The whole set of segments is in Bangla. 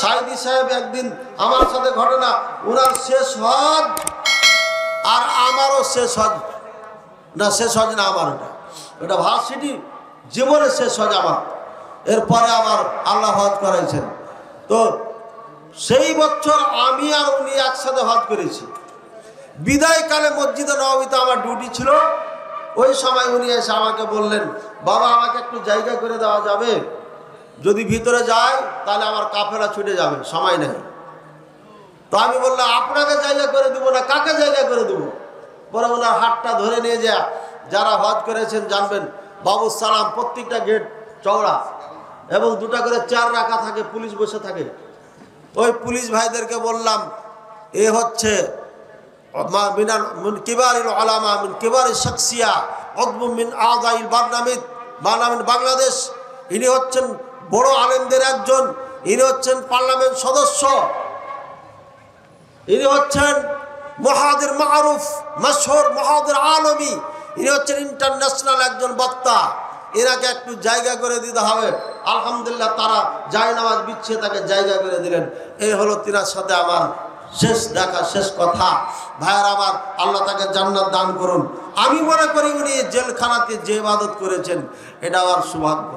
সাইদি সাহেব একদিন আমার সাথে ঘটনা, ওনার শেষ হজ আর আমারও শেষ হজ না, শেষ হজ না আমার, এটা ভার্সিটি জীবনের শেষ হজ আমার। এরপরে আমার আল্লাহ হজ করাইছেন। তো সেই বছর আমি আর উনি একসাথে হজ করেছি। বিদায়কালে মসজিদে নববীতে আমার ডিউটি ছিল। ওই সময় উনি এসে আমাকে বললেন, বাবা আমাকে একটু জায়গা করে দেওয়া যাবে? যদি ভিতরে যায় তাহলে আমার কাফেলা ছুটে যাবে, সময় নেই। তো আমি বললাম, আপনাকে জায়গা করে দেবো না, কাকে জায়গা করে দেবো? পরে ওনার হাতটা ধরে নিয়ে যা, যারা হজ করেছেন জানবেন, বাবু সালাম প্রত্যেকটা গেট চওড়া এবং দুটা করে চেয়ার রাখা থাকে, পুলিশ বসে থাকে। ওই পুলিশ ভাইদেরকে বললাম, এ হচ্ছে বাংলাদেশ, ইনি হচ্ছেন বড় আলেমদের একজন, ইনি হচ্ছেন পার্লামেন্ট সদস্য, ইনি হচ্ছেন মুহাদ্দির মারুফ মাশহুর মুহাদ্দির আলমী, ইনি হচ্ছেন ইন্টারন্যাশনাল একজন বক্তা, এনাকে একটু জায়গা করে দিতে হবে। আলহামদুলিল্লাহ তারা জায়নামাজ বিছিয়ে তাকে জায়গা করে দিলেন। এই হলো তিনার সাথে আমার শেষ দেখা, শেষ কথা। ভাইয়ের আমার, আল্লাহ তাকে জান্নাত দান করুন। আমি মনে করি উনি জেলখানাতে যে ইবাদত করেছেন এটা আমার সৌভাগ্য।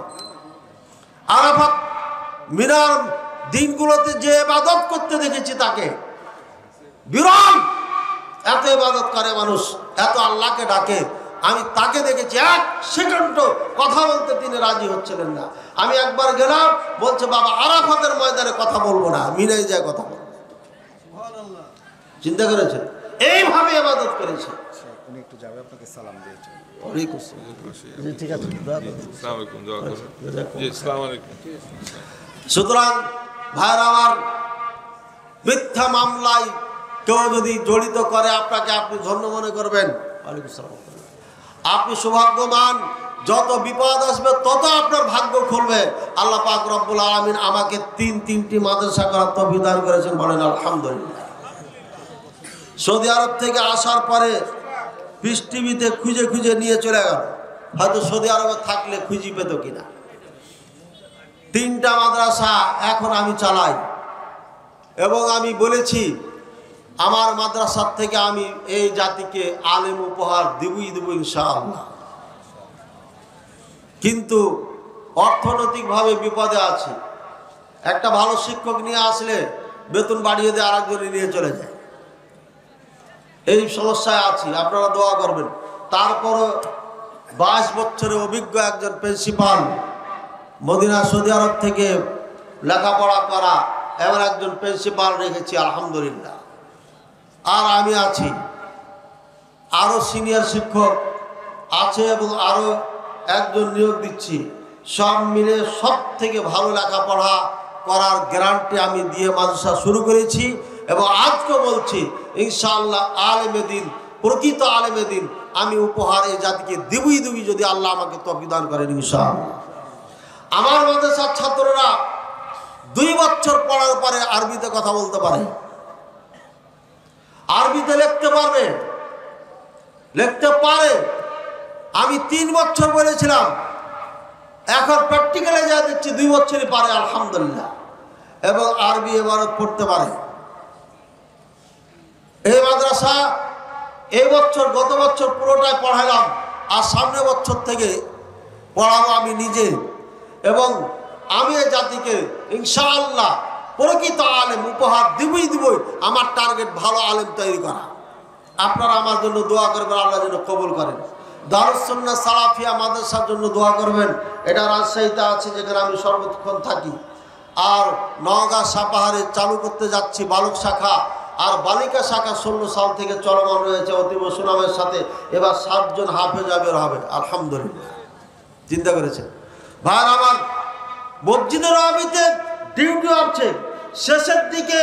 আরাফাত মিনার দিনগুলোতে যে ইবাদত করতে দেখেছি তাকে, বিরল এত ইবাদত করে মানুষ, এত আল্লাহকে ডাকে, আমি তাকে দেখেছি এক সেকেন্ড কথা বলতে তিনি রাজি হচ্ছিলেন না। আমি একবার গেলাম, বলছে বাবা আরাফাতের ময়দানে কথা বলবো না, মিনায় যায় কথা বলবো। চিন্তা করেছেন, এইভাবে ইবাদত করেছে। উনি একটু যাবে, আপনাকে সালাম দিয়েছে। ঠিক আছে, সুতরাং ভাইয়ের আমার, মিথ্যা মামলায় কেউ যদি জড়িত করে আপনাকে, আপনি ধন্য মনে করবেন, আপনি সৌভাগ্যবান। যত বিপদ আসবে তত আপনার ভাগ্য খুলবে। আল্লাহ পাক রব্বুল আলামিন আমাকে তিনটি মাদ্রাসা করার তৌফিক দান করেছেন, বলেন আলহামদুলিল্লাহ। সৌদি আরব থেকে আসার পরে পিস টিভিতে খুঁজে খুঁজে নিয়ে চলে গেল, হয়তো সৌদি আরবে থাকলে খুঁজি পেত কিনা। 3টা মাদ্রাসা এখন আমি চালাই এবং আমি বলেছি আমার মাদ্রাসার থেকে আমি এই জাতিকে আলেম উপহার দিবই দেব ইনশাআল্লাহ। কিন্তু অর্থনৈতিকভাবে বিপদে আছি। একটা ভালো শিক্ষক নিয়ে আসলে বেতন বাড়িয়ে দিয়ে আরেকজনে নিয়ে চলে যায়, এই সমস্যায় আছি। আপনারা দোয়া করবেন। তারপরও 22 বছরের অভিজ্ঞ একজন প্রিন্সিপাল, মদিনা সৌদি আরব থেকে লেখাপড়া করা এমন একজন প্রিন্সিপাল রেখেছি আলহামদুলিল্লাহ। আর আমি আছি, আরও সিনিয়র শিক্ষক আছে এবং আরও একজন নিয়োগ দিচ্ছি। সব মিলে সব থেকে ভালো লেখাপড়া করার গ্যারান্টি আমি দিয়ে মাদ্রাসা শুরু করেছি এবং আজকে বলছি ইনশাআল্লাহ আলেমে দিন, প্রকৃত আলেমে দিন আমি উপহার এই জাতিকে দেবই দেবই, যদি আল্লাহ আমাকে তৌফিক দান করেন ইনশাআল্লাহ। আমার মাদ্রাসার ছাত্ররা 2 বছর পড়ার পরে আরবিতে কথা বলতে পারে, আরবিতে লিখতে পারবে, লিখতে পারে। আমি 3 বছর বলেছিলাম, এখন প্র্যাকটিক্যালে যা দেখছি 2 বছরই পারে আলহামদুলিল্লাহ, এবং আরবি ইবারত পড়তে পারে। এই মাদ্রাসা এই বছর, গত বছর পুরোটাই পড়াইলাম, আর সামনের বছর থেকে পড়াবো আমি নিজে। এবং আমি এই জাতিকে ইনশাআল্লাহ প্রকৃত আলেম উপহার দিবই দিবই। আমার টার্গেট ভালো আলেম তৈরি করা। আপনারা আমার জন্য দোয়া করবেন, আল্লাহ যেন কবুল করেন। দারুস সুন্নাহ সালাফিয়া মাদ্রাসার জন্য দোয়া করবেন। এটা রাজশাহীতে আছে, যেখানে আমি সর্বক্ষণ থাকি। আর নওগাঁ সাপাহারে চালু করতে যাচ্ছি বালক শাখা, আর বালিকা শাখা 16 সাল থেকে চলমান রয়েছে অতীব সুনামের সাথে। এবার 7 জন হাফেজ বের হবে আলহামদুলিল্লাহ। চিন্তা করেছেন ভাই আমার, মসজিদের নববীতে ডিউটি আছে, শেষের দিকে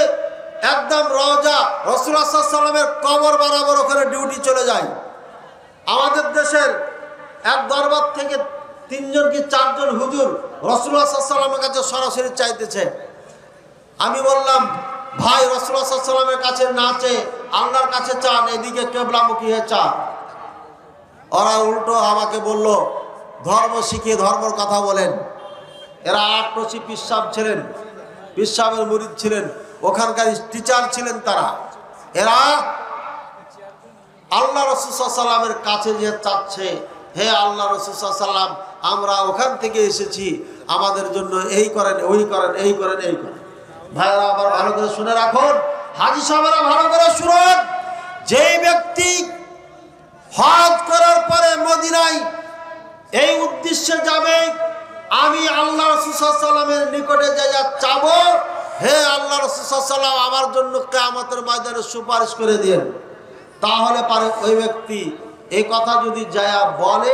একদম রওজা রাসূলুল্লাহ সাল্লাল্লাহু আলাইহি ওয়াসাল্লামের কবর বরাবর ওখানে ডিউটি চলে যায়। আমাদের দেশের এক দরবার থেকে 3 জন কি 4 জন হুজুর রাসূলুল্লাহ সাল্লাল্লাহু আলাইহি ওয়াসাল্লামের কাছে সরাসরি চাইতেছে। আমি বললাম, ভাই রাসূলুল্লাহ সাল্লাল্লাহু আলাইহি ওয়াসাল্লামের কাছে না চেয়ে আল্লাহর কাছে চান, এদিকে কিবলামুখী হয়ে চান। ওরা উল্টো আমাকে বলল, ধর্ম শিখিয়ে ধর্মের কথা বলেন। এরা 8 পিসাব ছিলেন, পীর সাহেবের মুরিদ ছিলেন, ওখানকার টিচার ছিলেন তারা। এরা আল্লাহ রাসূল সাল্লাল্লাহু আলাইহি ওয়াসাল্লামের কাছে যে চাচ্ছে, হে আল্লাহ রাসূল সাল্লাল্লাহু আলাইহি ওয়াসাল্লাম, আমরা ওখান থেকে এসেছি, আমাদের জন্য এই করেন, ওই করেন, এই করেন, এই করেন। ভাইরা আবার ভালো করে শুনে রাখুন, হাজী সাহেবরা ভালো করে শুনুন, যে ব্যক্তি হজ করার পরে মদিনায় এই উদ্দেশ্যে যাবে, আমি আল্লাহ রাসূল সাল্লাল্লাহু আলাইহি ওয়াসাল্লামের নিকটে যা চাবো, হে আল্লাহ রাসূল সাল্লাল্লাহু আলাইহি ওয়াসাল্লাম, আমার জন্য কিয়ামতের ময়দানে সুপারিশ করে দিন, তাহলে পারে ওই ব্যক্তি এই কথা যদি যায় বলে,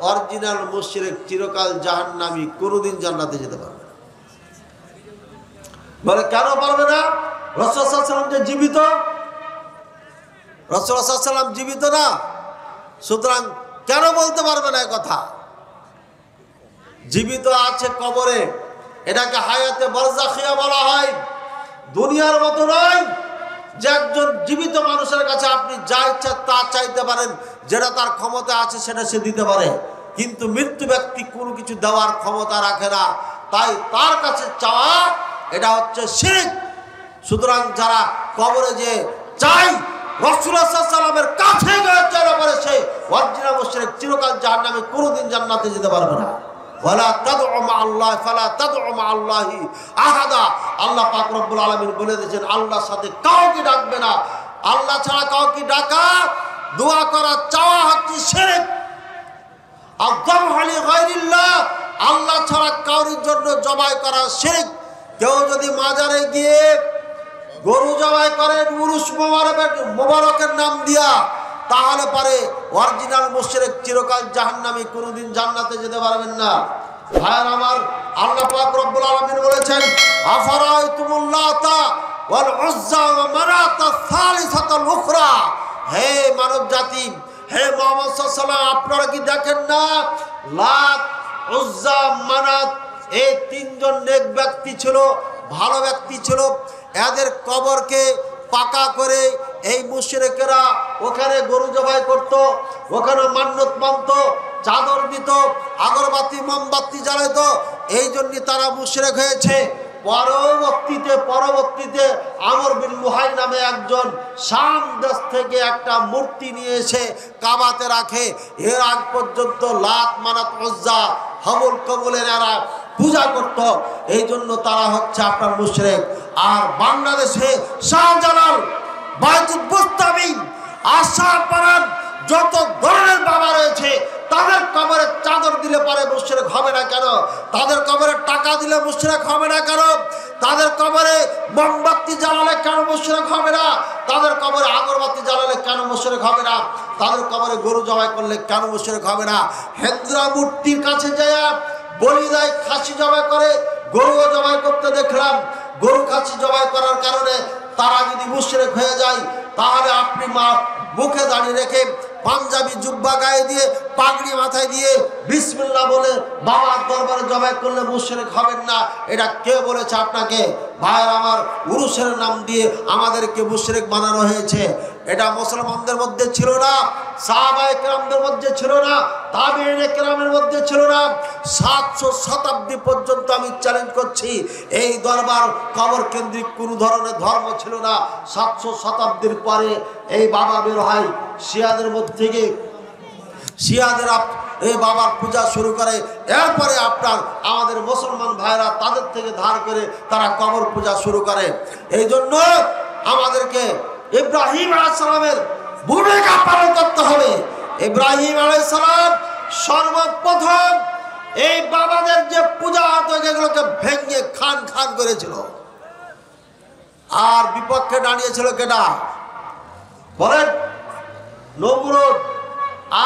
অরিজিনাল মুশরিক, চিরকাল জাহান্নামী, কোনোদিন জান্নাতে যেতে পারবে না। বলে কেন পারবে না? রাসূল সাল্লাল্লাহু আলাইহি ওয়াসাল্লাম যে জীবিত, রাসূল সাল্লাল্লাহু আলাইহি ওয়াসাল্লাম জীবিত না, সুতরাং কেন বলতে পারবে না কথা? জীবিত আছে কবরে, এটাকে হায়াতে বারজাখিয়া বলা হয়। দুনিয়ার মতো নয় যে একজন জীবিত মানুষের কাছে আপনি যা ইচ্ছা তা চাইতে পারেন, যেটা তার ক্ষমতা আছে সেটা সে দিতে পারে, কিন্তু মৃত্যু ব্যক্তি কোনো কিছু দেওয়ার ক্ষমতা রাখে না, তাই তার কাছে চাওয়া এটা হচ্ছে শিরক। সুতরাং যারা কবরে যে চাই রাসূলুল্লাহ সাল্লাল্লাহু আলাইহি ওয়াসাল্লামের কাছে গিয়ে চাইলে পারে সে অরিজিনাল মুশরিক, চিরকাল জাহান্নামে, কোনোদিন জান্নাতে যেতে পারবে না। ওয়ালা তাদউ মা'আল্লাহ ফালা তাদউ মা'আল্লাহি আহাদা, আল্লাহ পাক রব্বুল আলামিন বলে দিয়েছেন, আল্লাহর সাথে কাউকে ডাকবে না। আল্লাহ ছাড়া কাউকে ডাকা, দোয়া করা, চাওয়া হচ্ছে শিরক। আযযাবহু লিগায়রিল্লাহ, আল্লাহ ছাড়া কারোর জন্য জবাই করা শিরক। কেউ যদি মাজারে গিয়ে গরু জবাই করেন উরুস মোবারকের নাম দিয়া, তাহলে পারে অরিজিনাল মুশরিক, চিরকাল জাহান্নামী, কোনোদিন জান্নাতে যেতে পারবেন না। ভাইয়ের আমার, আল্লাহ পাক রব্বুল আলামিন বলেছেন, আফারাইতুমুল লাতা ওয়াল উজ্জা ওয়া মানাতা সালিসাতাল উখরা, হে মানব জাতি, হে মুহাম্মদ সাল্লাল্লাহু আলাইহি ওয়াসাল্লাম, আপনারা কি দেখেন না লাত, উজ্জা, মানাত, এই তিনজন নেক ব্যক্তি ছিল, ভালো ব্যক্তি ছিল, এদের কবরকে পাকা করে এই মুশরিকেরা ওখানে গরু জবাই করত, ওখানে মান্নত মানত, চাদর দিত, আগরবাতি মোমবাতি জ্বালাইত, এই জন্য তারা মুশরিক হয়েছে। পরবর্তীতে আমর বিন লুহাই নামে একজন শাম দেশ থেকে একটা মূর্তি নিয়ে এসে কাবাতে রাখে। এর আগ পর্যন্ত লাত, মানাত, উজ্জা, হবল কবলের এরা পূজা করত, এই জন্য তারা হচ্ছে আপনার মুশরিক। আর বাংলাদেশে শাহজালাল, বাইতুল বুস্তামি, আশাপাড়ার যত ধরনের বাবা রয়েছে, তাদের কবরে চাদর দিলে পারে মুশরিক হবে না কেন? তাদের কবরে টাকা দিলে মুশরিক হবে না কেন? তাদের কবরে মোমবাতি জ্বালালে কেন মুশরিক হবে না? তাদের কবরে আগরবাতি জ্বালালে কেন মুশরিক হবে না? তাদের কবরে গরু জবাই করলে কেন মুশরিক হবে না? হিন্দুরা মূর্তির কাছে যায় বলি দেয়, খাসি জবাই করে, গরুও জবাই করতে দেখলাম। গরু খাসি জবাই করার কারণে তারা যদি মুশরিক হয়ে যায়, তাহলে আপনি মুখে দাঁড়িয়ে রেখে পাঞ্জাবি জুব্বা গায়ে দিয়ে, পাগড়ি মাথায় দিয়ে বিসমিল্লাহ বলে বাবার দরবারে জবাই করলে মুশরিক হবেন না। এটা কে বলেছে আপনাকে? ভাইয়ের আমার, উরুসের নাম দিয়ে আমাদেরকে মুশরিক বানানো হয়েছে। এটা মুসলমানদের মধ্যে ছিল না, সাহাবায়ে কেরামদের মধ্যে ছিল না, তাবিঈনে কেরামের মধ্যে ছিল না। 700 শতাব্দী পর্যন্ত আমি চ্যালেঞ্জ করছি, এই দরবার কবর কেন্দ্রিক কোনো ধরনের ধর্ম ছিল না। 700 শতাব্দীর পরে এই বাবা বের হয় শিয়াদের মধ্যে থেকে, শিয়াদের এই বাবার পূজা শুরু করে। এরপরে আপনার আমাদের মুসলমান ভাইরা তাদের থেকে ধার করে তারা কবর পূজা শুরু করে। এই জন্য আমাদেরকে ইব্রাহিম আলাইহিস সালামের ভূমিকা পালন করতে হবে। ইব্রাহিম আলাইহিস সালাম সর্বপ্রথম এই বাবাদের যে পূজা হতো যেগুলোকে ভেঙে খান খান করেছিল, আর বিপক্ষে দাঁড়িয়েছিল কেটা? বলেন, নমরুদ।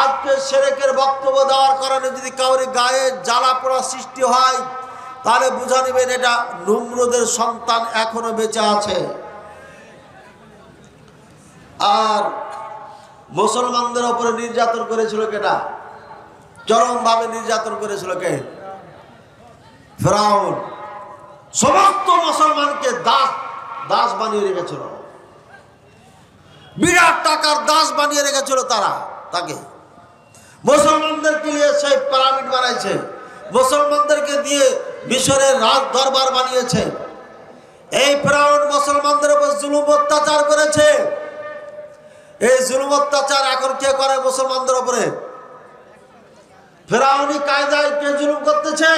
আজকে শিরকের বক্তব্য দেওয়ার কারণে যদি কাউরি গায়ে জ্বালা পোড়া সৃষ্টি হয়, তাহলে বুঝা নেবেন এটা নমরুদের সন্তান এখনো বেঁচে আছে। আর মুসলমানদের উপরে নির্যাতন করেছিল কেটা? চরমভাবে নির্যাতন করেছিল কে? ফিরআউন। সমস্ত মুসলমানকে দাস বানিয়ে রেখেছিল, বিরাট টাকার দাস বানিয়ে রেখেছিল তারা তাকে। মুসলমানদেরকে নিয়ে সেই পিরামিড বানাইছে, মুসলমানদেরকে দিয়ে মিশরের রাজ দরবার বানিয়েছে। এই ফেরাউন মুসলমানদের উপর জুলুম অত্যাচার করেছে। এই জুলুম অত্যাচার এখন কে করে মুসলমানদের উপরে? ফেরাউনি কায়দায় কে জুলুম করতেছে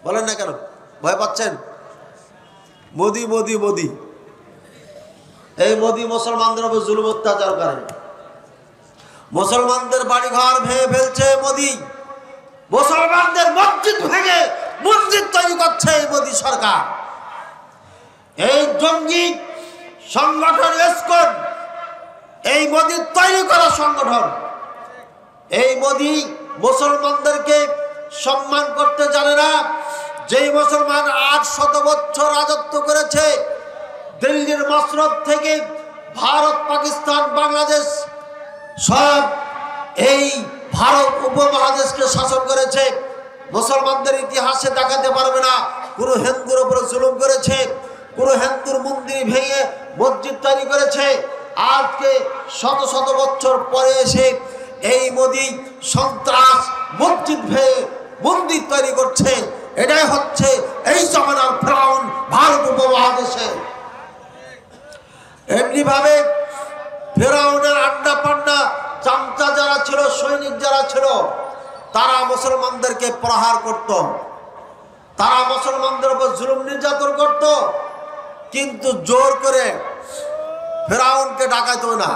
বলেন না কেন? ভয় পাচ্ছেন? মোদি মোদি মোদি। এই মোদি মুসলমানদের উপর জুলুম অত্যাচার করে, মুসলমানদের বাড়িঘর ভেঙে ফেলছে মোদি, মুসলমানদের মসজিদ ভেঙে মসজিদ তৈরি করছে এই মোদি সরকার। এই জঙ্গি সংগঠন ইসকন, এই মোদি তৈরি করা সংগঠন। এই মোদি মুসলমানদেরকে সম্মান করতে জানে না। যেই মুসলমান 800 বছর রাজত্ব করেছে, দিল্লির মসনদ থেকে ভারত, পাকিস্তান, বাংলাদেশ সব এই ভারত উপমহাদেশকে শাসন করেছে, মুসলমানদের ইতিহাসে দেখাতে পারবে না কোনো হিন্দুর উপরে জুলুম করেছে, কোনো হিন্দুর মন্দির ভেঙে মসজিদ তৈরি করেছে। আজকে শত শত বছর পরে এসে এই মোদি সন্ত্রাস মসজিদ ভেঙে মন্দির তৈরি করছে। এটাই হচ্ছে এই জমানার ফেরাউন ভারত উপমহাদেশে। এমনি ভাবে ফেরাউনের আড্ডা পান্ডা চামচা যারা ছিল, সৈনিক যারা ছিল, তারা মুসলমানদেরকে প্রহার করত, তারা মুসলমানদের উপর জুলুম নির্যাতন করত, কিন্তু জোর করে ফেরাউনকে ডাকাইতো না,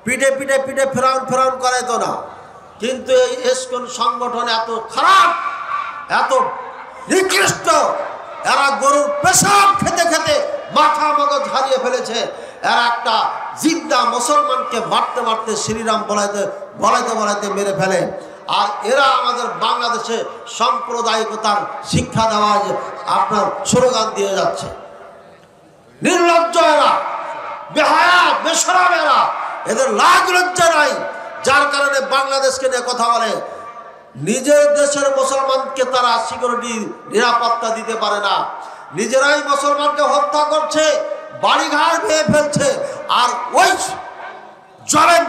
পিঠে পিঠে পিঠে ফেরাউন ফেরাউন করাইতো না। কিন্তু এই ইসকন সংগঠন এত খারাপ, এত নিকৃষ্ট, এরা গরুর পেশাব খেতে খেতে মাথা মগজ হারিয়ে ফেলেছে। এরা একটা জিন্দা মুসলমানকে মারতে মারতে শ্রীরাম বলাইতে বলাইতে বলাইতে মেরে ফেলে। আর এরা আমাদের বাংলাদেশে সাম্প্রদায়িকতার শিক্ষা দেওয়া আপনার স্লোগান দিয়ে যাচ্ছে। নির্লজ্জ এরা, বেহায়া বেশরম এরা, এদের লাজ লজ্জা নাই, যার কারণে বাংলাদেশকে নিয়ে কথা বলে। নিজের দেশের মুসলমানকে তারা সিকিউরিটি নিরাপত্তা দিতে পারে না, নিজেরাই মুসলমানকে হত্যা করছে, বাড়িঘর ভেঙে ফেলছে। আর ওই জালেম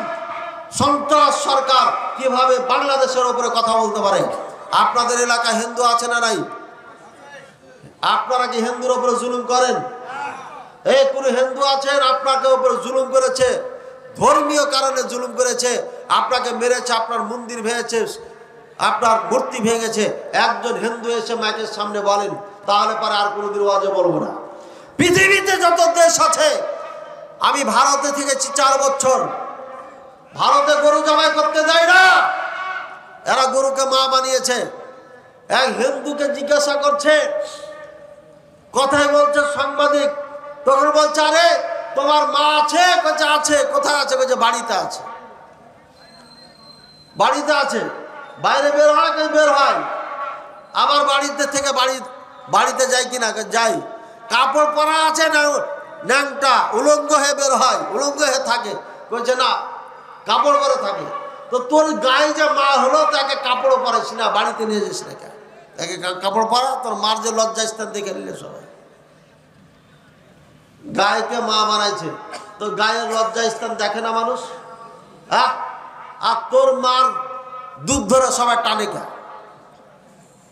সন্ত্রাস সরকার কিভাবে বাংলাদেশের উপরে কথা বলতে পারে? আপনাদের এলাকায় হিন্দু আছে না নাই? আপনারা কি হিন্দুর উপরে জুলুম করেন? এই কোন হিন্দু আছেন আপনাকে উপরে জুলুম করেছে, ধর্মীয় কারণে জুলুম করেছে, আপনাকে মেরেছে, আপনার মন্দির ভেঙেছে, আপনার মূর্তি ভেঙেছে, একজন হিন্দু এসে মাইকের সামনে বলেন, তাহলে পরে আর কোনোদিন ওয়াজে বলবো না। পৃথিবীতে যত দেশ আছে, আমি ভারতে থেকেছি 4 বছর, ভারতে গরু জবাই করতে দেয় না, এরা গরুকে মা বানিয়েছে। এক হিন্দুকে জিজ্ঞাসা করছে, কথাই বলছে সাংবাদিক, তখন বলছে, আরে তোমার মা আছে? কইছে আছে। কোথায় আছে? কইছে বাড়িতে আছে। বাড়িতে আছে, বাইরে বের হয়? বের হয়। আবার বাড়িতে থেকে বাড়িতে যাই কিনা? যাই। কাপড় পরা আছে না? ন্যাংটা উলঙ্গ হয়ে বের হয়, উলঙ্গ হয়ে থাকে? কইছে না, কাপড় পরে থাকে। তো তোর গায়ে যে মা হলো, তাকে কাপড়ও পরাইস না, বাড়িতে নিয়ে যাস না, তাকে কাপড় পরা। তোর মার যে লজ্জা স্থান দেখে নিলে সবাই, গায়েকে মা বানাইছে, তো গায়ের লজ্জা স্থান দেখে না মানুষ? হ্যাঁ, আর তোর মার দুধ ধরে সবাই টানে কা?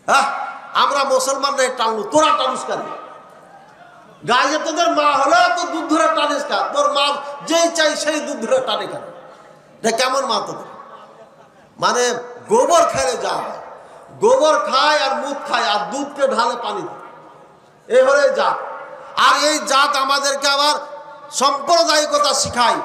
হ্যাঁ, আমরা মুসলমানরা টানলু, তোরা টানুস কেন? গায়ে তোদের মা হলো, তো দুধ ধরে টানিস কা? তোর মা যেই চাই সেই দুধ ধরে টানে কেন? কেমন মা তোদের? মানে গোবর খেলে যা হয়, গোবর খায় আর মুখ খায় আর দুধকে ঢালে পানিতে, এই হলে জাত। আর এই জাত আমাদেরকে আবার সাম্প্রদায়িকতা শিখায়,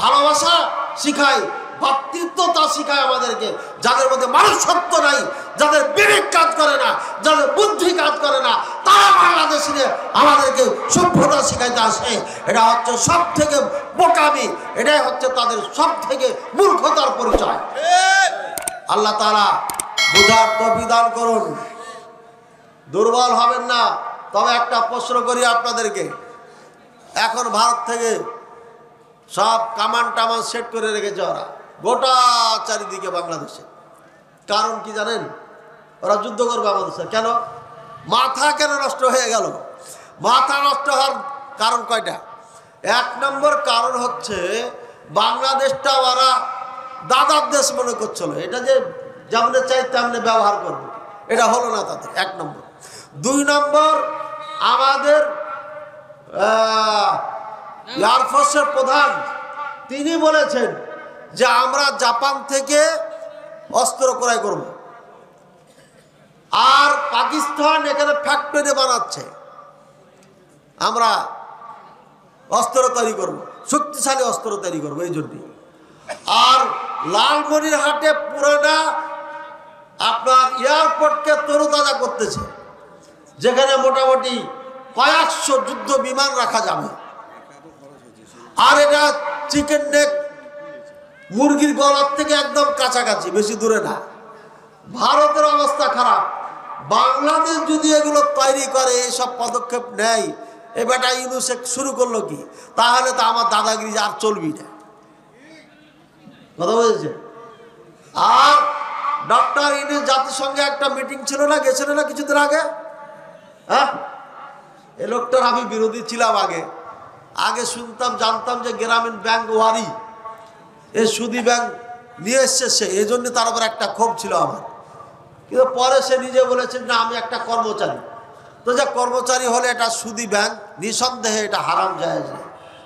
ভালোবাসা শিখায়, ভাতৃত্বতা শিখায় আমাদেরকে। যাদের মধ্যে মানুষত্ব নাই, যাদের বিবেক কাজ করে না, যাদের বুদ্ধি কাজ করে না, তারা বাংলাদেশে আমাদেরকে সভ্যতা শিখাইতে আসে। এটা হচ্ছে সব থেকে বোকামি, এটাই হচ্ছে তাদের সব থেকে মূর্খতার পরিচয়। আল্লাহ তাআলা বুঝার তৌফিক দান করুন, দুর্বল হবেন না। তবে একটা প্রশ্ন করি আপনাদেরকে, এখন ভারত থেকে সব কামান টামান সেট করে রেখেছে ওরা গোটা চারিদিকে বাংলাদেশে। কারণ কি জানেন? ওরা যুদ্ধ করবে আমাদের সাথে। কেন? মাথা কেন নষ্ট হয়ে গেল? মাথা নষ্ট হওয়ার কারণ কয়টা? 1 নম্বর কারণ হচ্ছে বাংলাদেশটা ওরা দাদার দেশ মনে করছিল, এটা যে যেমন চাই তেমনি ব্যবহার করবে, এটা হলো না তাদের। 1 নম্বর। 2 নম্বর, আমাদের এয়ারফোর্সের প্রধান, তিনি বলেছেন যে আমরা জাপান থেকে অস্ত্র ক্রয় করব, আর পাকিস্তান এখানে ফ্যাক্টরি বানাচ্ছে, আমরা অস্ত্র তৈরি করব, শক্তিশালী অস্ত্র তৈরি করবো এই জন্য। আর লালমনিরহাটে পুরোটা আপনার এয়ারপোর্টকে তরুতাজা করতেছে, যেখানে মোটামুটি কয়েকশো যুদ্ধ বিমান রাখা যাবে। আর এটা চিকেন নেক, মুরগির গলার থেকে একদম কাছাকাছি, বেশি দূরে না। ভারতের অবস্থা খারাপ, বাংলাদেশ যদি এগুলো তৈরি করে, এইসব পদক্ষেপ নেয়, এ বেটা ইউনুসে শুরু করলো কি, তাহলে তো আমার দাদাগিরি আর চলবি না, কথা বুঝেছে। আর ডক্টর ইউনুস জাতিসংঘে একটা মিটিং ছিল না, গেছিল না কিছুদিন আগে, হ্যাঁ? এই লোকটার আমি বিরোধী ছিলাম আগে শুনতাম, জানতাম যে গ্রামীণ ব্যাংক ওয়ারি, এই সুদী ব্যাংক নিয়ে এসছে সে, এই জন্য তার উপর একটা ক্ষোভ ছিল আমার। কিন্তু পরে সে নিজে বলেছেন না আমি একটা কর্মচারী, তো যে কর্মচারী হলে এটা সুদী ব্যাংক, নিঃসন্দেহে এটা হারাম জায়েজ না।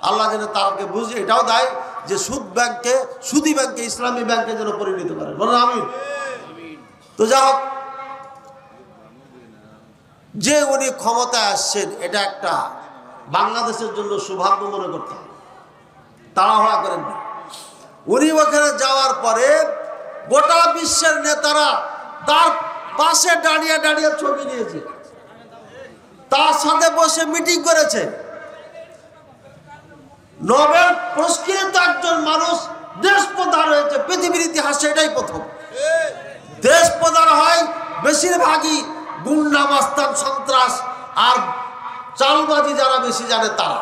আল্লাহ যেন তাকে বুঝে এটাও দেয় যে সুদী ব্যাংকে ইসলামী ব্যাংকে যেন পরিণত করে, বলেন আমিন। তো যা হোক, যে উনি ক্ষমতায় আসছেন, এটা একটা বাংলাদেশের জন্য সৌভাগ্য মনে করতে হবে, তাড়াহুড়া করেন না। উনি ওখানে যাওয়ার পরে গোটা বিশ্বের নেতারা তার পাশে দাঁড়িয়ে দাঁড়িয়ে ছবি নিয়েছে, তার সাথে বসে মিটিং করেছে। নোবেল পুরস্কৃত একজন মানুষ দেশ প্রধান হয়েছে পৃথিবীর ইতিহাসে, এটাই প্রথম। দেশ প্রধান হয় বেশিরভাগই গুন্ডা, মাস্তান, সন্ত্রাস আর চালবাজি যারা বেশি জানে তারা।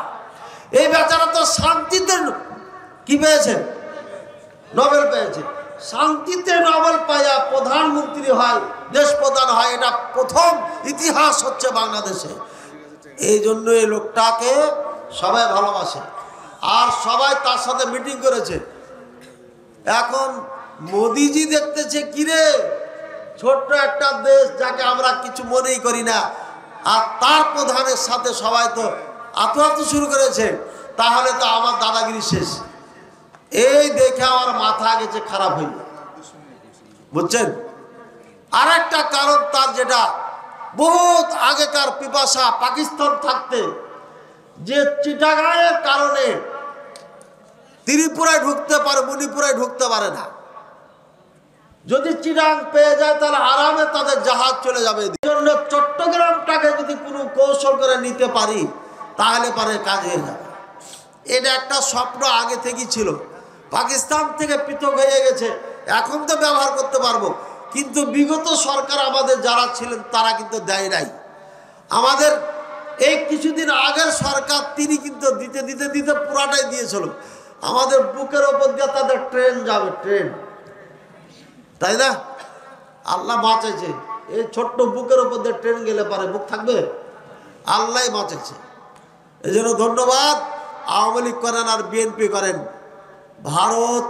এই বেচারা তো শান্তিতে কি পেয়েছে, নোবেল পেয়েছে। শান্তিতে নোবেল পাইয়া প্রধানমন্ত্রী হয়, দেশ প্রধান হয়, এটা প্রথম ইতিহাস হচ্ছে বাংলাদেশে। এই জন্য এই লোকটাকে সবাই ভালোবাসে আর সবাই তার সাথে মিটিং করেছে। এখন মোদিজি দেখতেছে কিরে, ছোট্ট একটা দেশ যাকে আমরা কিছু মনেই করি না, আর তার প্রধানের সাথে সবাই তো আতু শুরু করেছে, তাহলে তো আমার দাদাগিরি শেষ। এই দেখে আমার মাথা গেছে খারাপ হয়ে, বুঝছেন। আর একটা কারণ তার, যেটা বহুত আগেকার পিপাসা, পাকিস্তান থাকতে যে চিটাগাংয়ের কারণে ত্রিপুরায় ঢুকতে পারে, মণিপুরায় ঢুকতে পারে না। যদি চিটাগাং পেয়ে যায় তাহলে আরামে তাদের জাহাজ চলে যাবে। এই জন্য চট্টগ্রামটাকে যদি কোনো কৌশল করে নিতে পারি তাহলে পারে কাজ হয়ে যাবে। এটা একটা স্বপ্ন আগে থেকেই ছিল, পাকিস্তান থেকে পৃথক হয়ে গেছে, এখন তো ব্যবহার করতে পারবো। কিন্তু বিগত সরকার আমাদের যারা ছিলেন তারা কিন্তু দেয় নাই। আমাদের এই কিছুদিন আগের সরকার, তিনি কিন্তু দিতে দিতে দিতে পুরাটাই দিয়েছিল। আমাদের বুকের ওপর দিয়ে তাদের ট্রেন যাবে, ট্রেন, তাই না? আল্লাহ বাঁচাইছে। এই ছোট্ট বুকের ওপর দিয়ে ট্রেন গেলে পারে বুক থাকবে? আল্লাহ বাঁচাইছে। এই জন্য ধন্যবাদ। আওয়ামী লীগ করেন আর বিএনপি করেন, ভারত,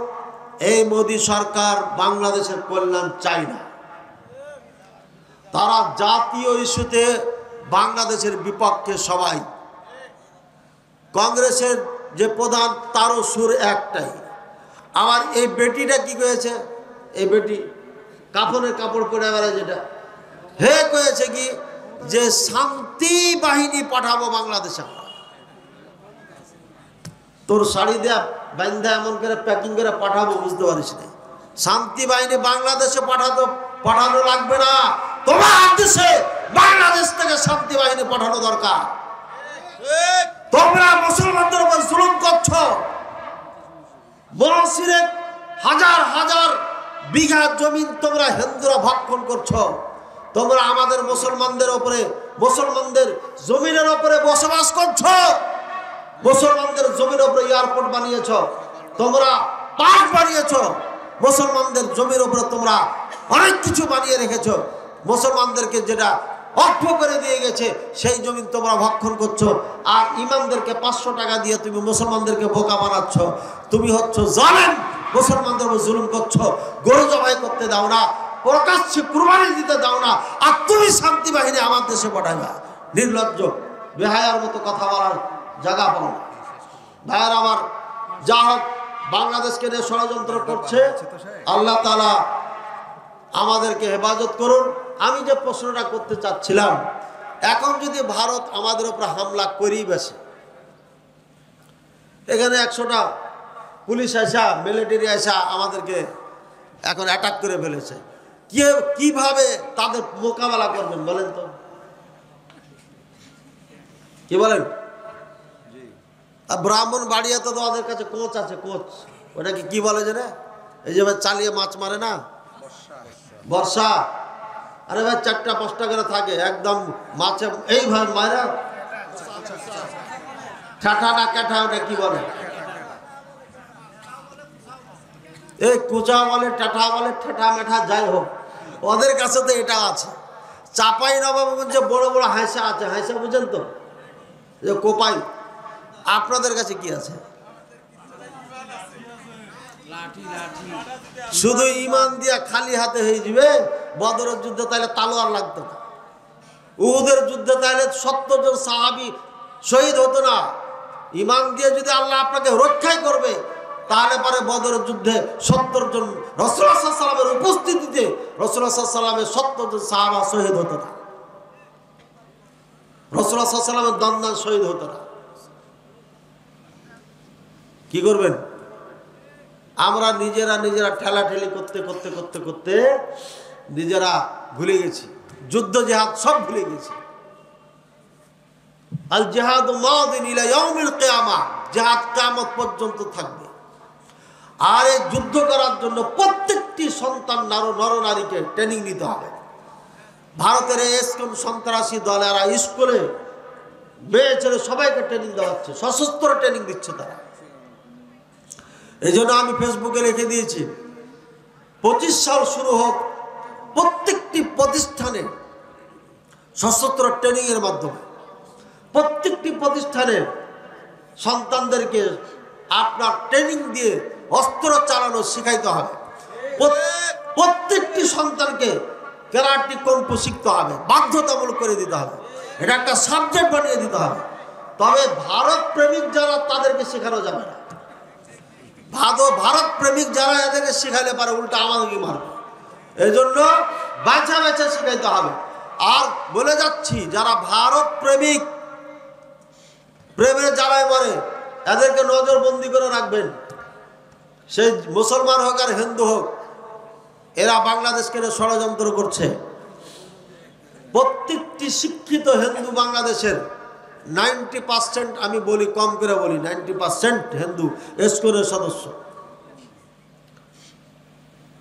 এই মোদী সরকার বাংলাদেশের কল্যাণ চায় না। তারা জাতীয় ইস্যুতে বাংলাদেশের বিপক্ষে সবাই। কংগ্রেসের যে প্রধান, তারও সুর একটাই। আমার এই বেটিটা কি করেছে, এই বেটি কাফনের কাপড় পরে বেড়ায়, যেটা হে কয়েছে কি যে শান্তি বাহিনী পাঠাবো বাংলাদেশে। তোর শাড়ি দেয়া বান্ধা এমন করে প্যাকিং করে পাঠাবো, বুঝতে পারিস না। শান্তি বাহিনী বাংলাদেশে পাঠানো লাগবে না, তোমার দেশে বাংলাদেশ থেকে শান্তি বাহিনী পাঠানো দরকার। তোমরা মুসলমানদের উপর জুলুম করছো, মহাসিরে হাজার হাজার বিঘা জমিন তোমরা হিন্দুরা ভক্ষণ করছো। তোমরা আমাদের মুসলমানদের উপরে, মুসলমানদের জমিনের উপরে বসবাস করছো। মুসলমানদের জমির উপরে এয়ারপোর্ট বানিয়েছ, তোমরা পার্ক বানিয়েছ, মুসলমানদের জমির উপরে তোমরা অনেক কিছু বানিয়ে রেখেছ। মুসলমানদেরকে যেটা অর্থ করে দিয়ে গেছে সেই জমি তোমরা ভক্ষণ করছো। আর ইমামদেরকে 500 টাকা দিয়ে তুমি মুসলমানদেরকে বোকা বানাচ্ছ। তুমি হচ্ছ জালেম, মুসলমানদের উপর জুলুম করছো। গরু জবাই করতে দাও না, প্রকাশ্যে কুরবানি দিতে দাও না, আর তুমি শান্তি বাহিনী আমার দেশে পাঠাইবা। নির্লজ্জ, বেহায়ার মতো কথা বলার জায়গা পাও না। ভাইয়ের আমার, যা হোক, বাংলাদেশকে নিয়ে ষড়যন্ত্র করছে, আল্লাহ তাআলা আমাদেরকে হেফাজত করুন। আমি যে প্রশ্নটা করতে চাচ্ছিলাম, এখন যদি ভারত আমাদের উপর হামলা করেই বসে, এখানে 100টা পুলিশ আসা, মিলিটারি আসা আমাদেরকে এখন অ্যাটাক করে ফেলেছে, কিভাবে তাদের মোকাবেলা করবেন বলেন তো? কি বলেন? আর ব্রাহ্মণবাড়িয়াতে তো ওদের কাছে কোচ আছে, কোচ, ওটাকে কি বলে যে না, এই যে ভাই চালিয়ে মাছ মারে না, বর্ষা। আরে ভাই 4টা 5টা করে থাকে, একদম মাছে এইভাবে মারা, ঠাঠা না কাঠা, ওটা কি বলে? এই কুচা বলে, টাটা বলে, ঠেঠা মেঠা, যাই হোক, ওদের কাছে তো এটা আছে। চাপাই নবাবগঞ্জে বড় বড় হাঁসা আছে, হাঁসা বুঝেন তো, যে কোপাই। আপনাদের কাছে কি আছে? শুধু ইমান দিয়া খালি হাতে হয়ে যাবে। বদরের যুদ্ধে তাইলে তালোয়ার লাগতো না, উহুদের যুদ্ধে তাইলে 70 জন সাহাবী শহীদ হতো না। ইমান দিয়ে যদি আল্লাহ আপনাকে রক্ষাই করবে, তাহলে পরে বদরের যুদ্ধে 70 জন রাসূলুল্লাহ সাল্লাল্লাহু আলাইহি ওয়াসাল্লামের উপস্থিতিতে রাসূলুল্লাহ সাল্লাল্লাহু আলাইহি ওয়াসাল্লামের 70 জন সাহাবা শহীদ হতো না, রাসূলুল্লাহ সাল্লাল্লাহু আলাইহি ওয়াসাল্লামের দন্দান শহীদ হতো না। কি করবেন? আমরা নিজেরা ঠেলাঠেলি করতে করতে করতে করতে নিজেরা ভুলে গেছি, যুদ্ধ জিহাদ সব ভুলে গেছি। আল জিহাদু মাদিন ইলা ইয়াউমিল কিয়ামা, জিহাদ কিয়ামত পর্যন্ত থাকবে। আর এই যুদ্ধ করার জন্য প্রত্যেকটি সন্তান নরনারীকে ট্রেনিং নিতে হবে। ভারতের এসকম সন্ত্রাসী দলেরা স্কুলে মেয়ে ছেলে সবাইকে ট্রেনিং দেওয়া হচ্ছে, সশস্ত্র ট্রেনিং দিচ্ছে তারা। এই জন্য আমি ফেসবুকে লিখে দিয়েছি, 25 সাল শুরু হোক, প্রত্যেকটি প্রতিষ্ঠানে সশস্ত্র ট্রেনিং এর মাধ্যমে প্রত্যেকটি প্রতিষ্ঠানে সন্তানদেরকে আপনার ট্রেনিং দিয়ে অস্ত্র চালানো শিখাইতে হবে। প্রত্যেকটি সন্তানকে ক্যারাটে কুংফু শিখতে হবে, বাধ্যতামূলক করে দিতে হবে, এটা একটা সাবজেক্ট বানিয়ে দিতে হবে। তবে ভারত প্রেমিক যারা, তাদেরকে শেখানো যাবে না। ভারত প্রেমিক যারা, এদেরকে শেখালে পারে উল্টা আমাদেরকে মারবে। এই জন্য বাছা বাছা শেখাইতে হবে। আর বলে যাচ্ছি, যারা ভারত প্রেমিক, প্রেমের জ্বালায় মরে, এদেরকে নজরবন্দি করে রাখবেন। সেই মুসলমান হোক আর হিন্দু হোক, এরা বাংলাদেশকে ষড়যন্ত্র করছে। প্রত্যেকটি শিক্ষিত হিন্দু বাংলাদেশের 90%, আমি বলি কম করে বলি, 90% হিন্দু এসকনের সদস্য।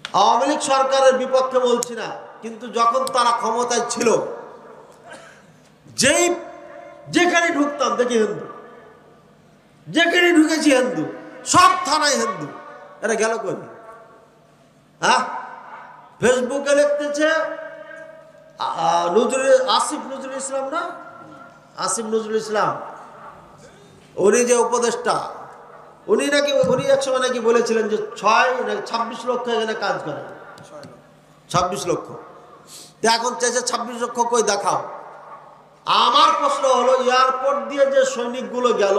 আওয়ামী লীগ সরকারের বিপক্ষে বলছি না, কিন্তু যখন তারা ক্ষমতায় ছিল, যেখানে ঢুকতাম দেখি হিন্দু, যেখানে ঢুকেছি হিন্দু, সব থানায় হিন্দু। এরা গেল কই? হ্যাঁ, ফেসবুকে লিখতেছে আসিফ নজরুল ইসলাম, না আসিফ নজরুল ইসলাম, উনি যে উপদেষ্টা, উনি এক সময় নাকি বলেছিলেন যে 26 লক্ষ এখানে কাজ করে, 26 লক্ষ। এখন চাইছে 26 লক্ষ কই দেখাও। আমার প্রশ্ন হলো, এয়ারপোর্ট দিয়ে যে সৈনিকগুলো গেল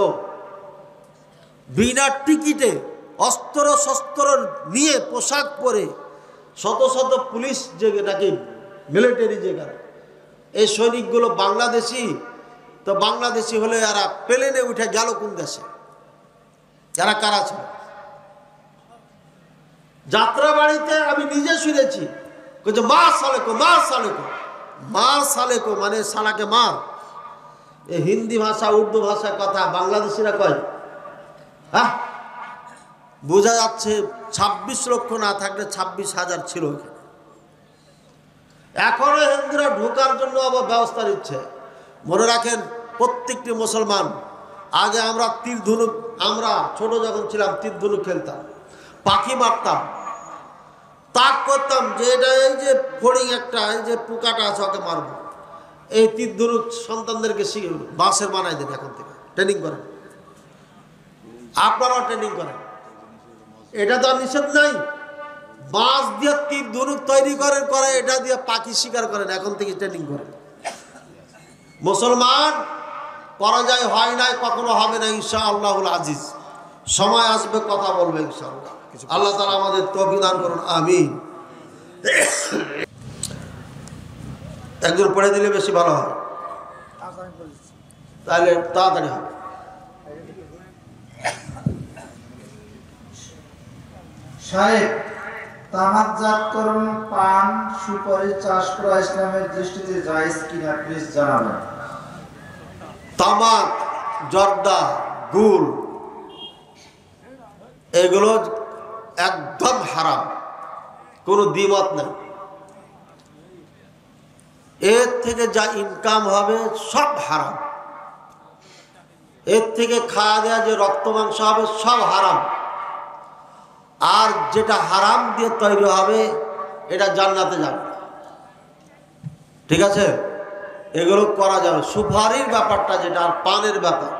বিনা টিকিটে, অস্ত্র শস্ত্র নিয়ে, পোশাক পরে, শত শত পুলিশ যে নাকি মিলিটারি যে গেল, এই সৈনিকগুলো বাংলাদেশি, তো বাংলাদেশি হলে এরা প্লেনে উঠে গেল কোন দেশে? এরা কারা ছিল? যাত্রা বাড়িতে আমি নিজে শুনেছি, মার সালেকো, মার সালেকো, মার সালেকো মানে সালাকে মার। এই হিন্দি ভাষা, উর্দু ভাষার কথা বাংলাদেশিরা কয়। হ্যাঁ, বোঝা যাচ্ছে 26 লক্ষ না থাকলে 26,000 ছিল এখানে। এখনো হিন্দুরা ঢোকার জন্য আবার ব্যবস্থা নিচ্ছে। মনে রাখেন, প্রত্যেকটি মুসলমান, আগে আমরা তীর ধনুক, আমরা ছোট যখন ছিলাম তীর ধনুক খেলতাম, পাখি মারতাম, তাক করতাম যে এটা এই যে ফড়িং একটা, এই যে পোকাটা আছে ওকে মারবো। এই তীর ধনুক সন্তানদেরকে বাঁশের বানাই দেন, এখন থেকে ট্রেনিং করেন, আপনারাও ট্রেনিং করেন। এটা তো আর নিষেধ নাই, বাঁশ দিয়ে তীর ধনুক তৈরি করেন, এটা দিয়ে পাখি শিকার করেন, এখন থেকে ট্রেনিং করেন। মুসলমান পরাজয় হয় নাই, কখনো হবে না ইনশাআল্লাহুল আজিজ। সময় আসবে, কথা বলবে ইনশাআল্লাহ। আল্লাহ তাআলা আমাদের তৌফিক দান করুন, আমিন। একজন পড়ে দিলে বেশি ভালো হয়, তাহলে তাড়াতাড়ি হবে। সাহেব, তামাকজাতকরণ, পান, সুপারি চাষ করা ইসলামের দৃষ্টিতে জায়েজ কিনা প্লিজ জানাবেন। তামাক, জর্দা, গুল এগুলো একদম হারাম, কোনো দ্বিমত নেই। এর থেকে যা ইনকাম হবে সব হারাম, এর থেকে খাওয়া দেওয়া যে রক্ত মাংস হবে সব হারাম। আর যেটা হারাম দিয়ে তৈরি হবে এটা জান্নাতে যাবে, ঠিক আছে? এগুলো করা যাবে। সুপারির ব্যাপারটা যেটা, আর পানের ব্যাপার,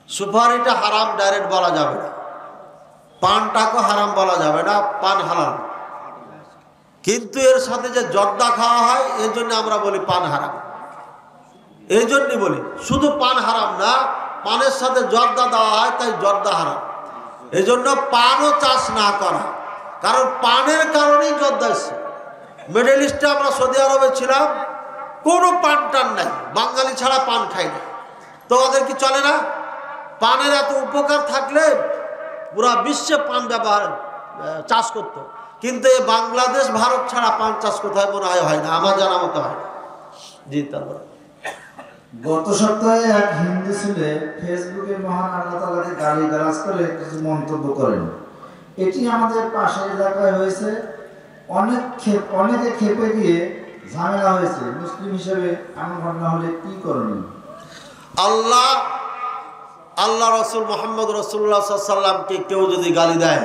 সুপারিটা হারাম ডাইরেক্ট বলা যাবে না, পানটাকে হারাম বলা যাবে না, পান হালাল। কিন্তু এর সাথে যে জর্দা খাওয়া হয় এর জন্য আমরা বলি পান হারাম, এই জন্যই বলি। শুধু পান হারাম না, পানের সাথে জর্দা দেওয়া হয় তাই জর্দা হারাম। এই জন্য পানও চাষ না করা, কারণ পানের কারণেই জর্দা এসছে। মিডল ইস্টে আমরা সৌদি আরবে ছিলাম, কোনো পান টান নাই, বাঙালি ছাড়া পান খাই না। তো ওদের কি চলে না? পানের এত উপকার থাকলে পুরা বিশ্বে পান ব্যবহার চাষ করত। কিন্তু এই বাংলাদেশ ভারত ছাড়া পান চাষ কোথায় মনে হয় না, আমার জানা মতো হয়। জি, তারপরে গত সপ্তাহে এক হিন্দু ছেলে ফেসবুকে মহান আল্লাহ তাআলাকে গালিগালাজ করে কিছু মন্তব্য করেন। এটি আমাদের পাশের এলাকায় হয়েছে। অনেকে খেপে গিয়ে ঝামেলা হয়েছে। মুসলিম হিসেবে এমন ঘটনা হলে কি করণীয়? আল্লাহ রসুল মোহাম্মদ রসুল্লাহ সাল্লামকে কেউ যদি গালি দেয়,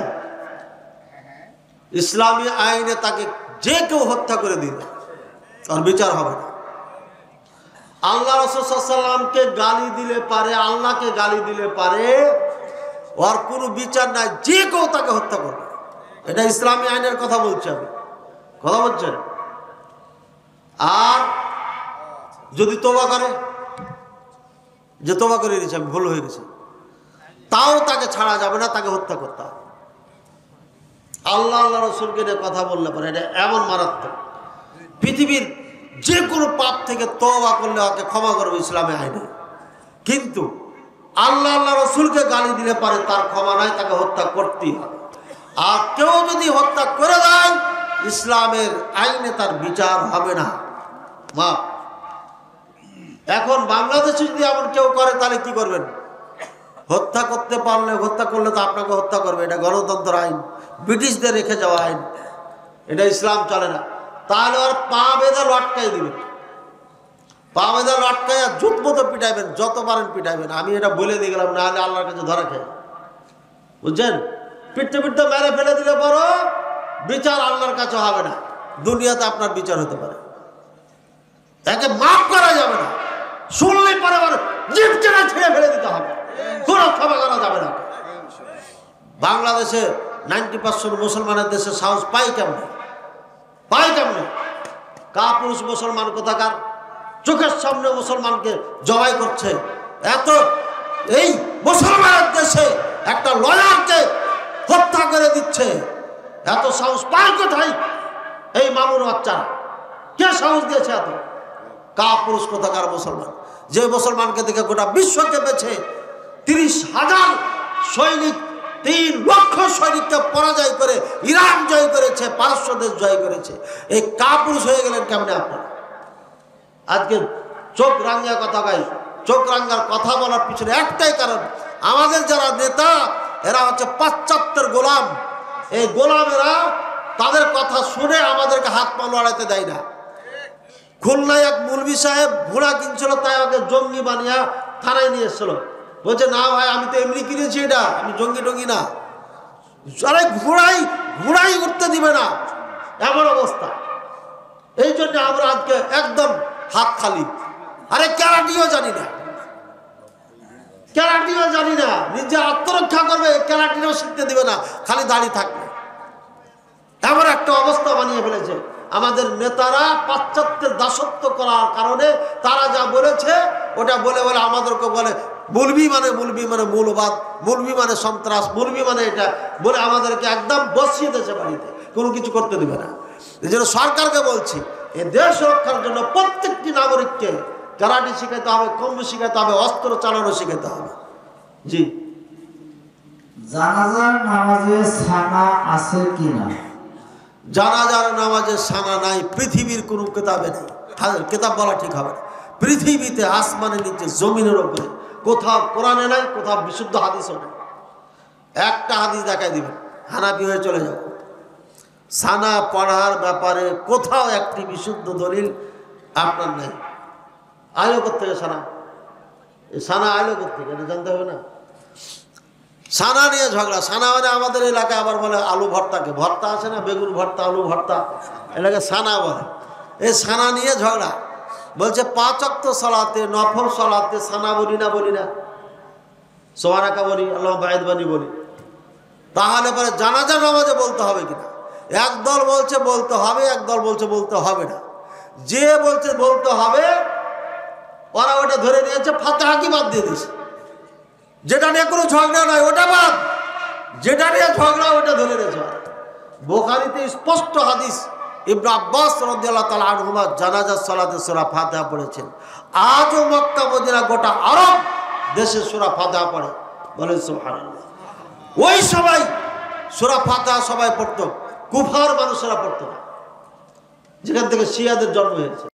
ইসলামী আইনে তাকে যে কেউ হত্যা করে দিবে, আর বিচার হবে না। আল্লাহ রসুল সাল্লামকে গালি দিলে পারে, আল্লাহকে গালি দিলে পারে, ওর কোনো বিচার নাই, যে কেউ তাকে হত্যা করবে। এটা ইসলামী আইনের কথা বলছি আমি, কথা বলছেন। আর যদি তোবা করে, যে তোবা করে দিয়েছে আমি ভুল হয়ে গেছে, তাও তাকে ছাড়া যাবে না, তাকে হত্যা করতে হবে। আল্লাহ রসুলকে নিয়ে কথা বললে পরে এটা এমন মারাত্মক, পৃথিবীর যে কোনো পাপ থেকে তওবা করলে ওকে ক্ষমা করবে ইসলামে আইনে। কিন্তু আল্লাহ রসুলকে গালি দিলে পারে তার ক্ষমা নাই, তাকে হত্যা করতেই হবে। আর কেউ যদি হত্যা করে দেয় ইসলামের আইনে তার বিচার হবে না। মা, এখন বাংলাদেশে যদি এমন কেউ করে তাহলে কি করবেন? হত্যা করতে পারলে, হত্যা করলে তো আপনাকে হত্যা করবে। এটা গণতন্ত্র আইন, ব্রিটিশদের রেখে যাওয়া আইন, এটা ইসলাম চলে না। তাহলে আর পা বেঁধে লটকাই দিবেন, পা বেঁধে লটকাই আর জুত মতো পিটাইবেন, যত পারেন পিটাইবেন। আমি এটা বলে দিয়ে গেলাম, না হলে আল্লাহর কাছে ধরা খেয়ে, বুঝছেন? পিটতে পিটতে মেরে ফেলে দিলে বড় বিচার আল্লাহর কাছে হবে না, দুনিয়াতে আপনার বিচার হতে পারে। তাকে মাফ করা যাবে না, শুনলে পরে জিভ চেনা ছেড়ে ফেলে দিতে হবে, কোনো ক্ষমা করা যাবে না। বাংলাদেশে 90% মুসলমানের দেশে সাহস পাই কেমন? কাপুরুষ মুসলমান কোথাকার, চোখের সামনে মুসলমানকে জবাই করছে। এত এই মুসলমানের দেশে একটা লয়ারকে হত্যা করে দিচ্ছে, এত সাহস পায় কোথায় এই মামুর বাচ্চারা? কে সাহস দিয়েছে এত? কাপুরুষ কোথাকার মুসলমান, যে মুসলমানকে দেখে গোটা বিশ্ব কেঁপেছে। 30,000 সৈনিক, 3 লক্ষ সৈনিককে পরাজয় করে ইরান জয় করেছে, পারস্য দেশ জয় করেছে। এই কাপুরুষ হয়ে গেলেন কেমনে আপনারা? আজকে চোখ রাঙ্গা কথা গাই, চোখ রাঙ্গার কথা বলার পিছনে একটাই কারণ, আমাদের যারা নেতা এরা হচ্ছে পাশ্চাত্যের গোলাম। এই গোলামেরা তাদের কথা শুনে আমাদেরকে হাত পা লড়াইতে দেয় না। খুলনায় এক মৌলভী সাহেব ঘোড়া কিনছিল, তাই আমাকে জঙ্গি বানিয়ে থানায় নিয়ে এসেছিল। বলছে, না ভাই, আমি তো এমনি কিনেছি, এটা আমি জঙ্গি টঙ্গি না। আরে ঘোড়াই উঠতে দিবে না, এমন অবস্থা। এই জন্য আমরা আজকে একদম হাত খালি। আরে ক্যারাটিও জানি না, নিজে আত্মরক্ষা করবে, ক্যারাটিও শিখতে দিবে না, খালি দাঁড়িয়ে থাকবে। এমন একটা অবস্থা বানিয়ে ফেলেছে। আমাদের নেতারা পাশ্চাত্যের দাসত্ব করার কারণে তারা যা বলেছে ওটা বলে বলে আমাদেরকে বলে মৌলবি মানে মৌলবাদ, মৌলবি মানে সন্ত্রাস, মৌলবি মানে এটা বলে আমাদেরকে একদম বসিয়ে দিয়েছে বাড়িতে, কোনো কিছু করতে দেবে না। এই জন্য সরকারকে বলছি, এই দেশ রক্ষার জন্য প্রত্যেকটি নাগরিককে কারাটি শিখাতে হবে, কম্বু শিখাতে হবে, অস্ত্র চালানো শিখাতে হবে। জি, জানাজার নামাজে সানা আছে কিনা? জানাজার নামাজে সানা নাই, পৃথিবীর কোনো কেতাবে নেই। কেতাব বলা ঠিক হবে না। পৃথিবীতে আসমানের নিচে জমিনের উপরে কোথাও কোরআনে নাই, কোথাও বিশুদ্ধ হাদিসও নেই। একটা হাদিস দেখাই দিবেন, হানাফি হয়ে চলে যাব। সানা পড়ার ব্যাপারে কোথাও একটি বিশুদ্ধ দলিল আপনার নেই। আইলো থেকে সানা, এই সানা আইলো থেকে এটা জানতে হবে না। সানা নিয়ে ঝগড়া। সানা মানে আমাদের এলাকায় আবার বলে আলু ভর্তাকে, ভর্তা আছে না, বেগুন ভর্তা, আলু ভর্তা, এলাকায় সানা বলে। এই সানা নিয়ে ঝগড়া। বলছে 5 ওয়াক্ত সালাতে, নফল সালাতে সানা বলি না, সোহানাকা বলি, আল্লাহ বাহিদ বানি বলি। তাহলে পরে জানাজা নামাজে বলতে হবে কিনা? একদল বলছে বলতে হবে, একদল বলছে বলতে হবে না। যে বলছে বলতে হবে ওরা ওটা ধরে নিয়েছে, ফাতিহা কি বাদ দিয়ে দিয়েছে। যেটা নিয়ে কোনো ঝগড়া নয় ওটা বাদ, যেটা নিয়ে ঝগড়া ওটা ধরে নিয়েছে। বুখারীতে স্পষ্ট হাদিস, ইবনে আব্বাস রাদিয়াল্লাহু তাআলা আনহুমা জানাজার সালাতে সূরা ফাতিহা পড়েছেন। আজও মক্কা মদিনা গোটা আরব দেশে সূরা ফাতিহা পড়ে, বলেন সুবহানাল্লাহ। ওই সবাই সূরা ফাতিহা সবাই পড়তো, কুফার মানুষেরা পড়তো না, যেখান থেকে শিয়াদের জন্ম হয়েছে।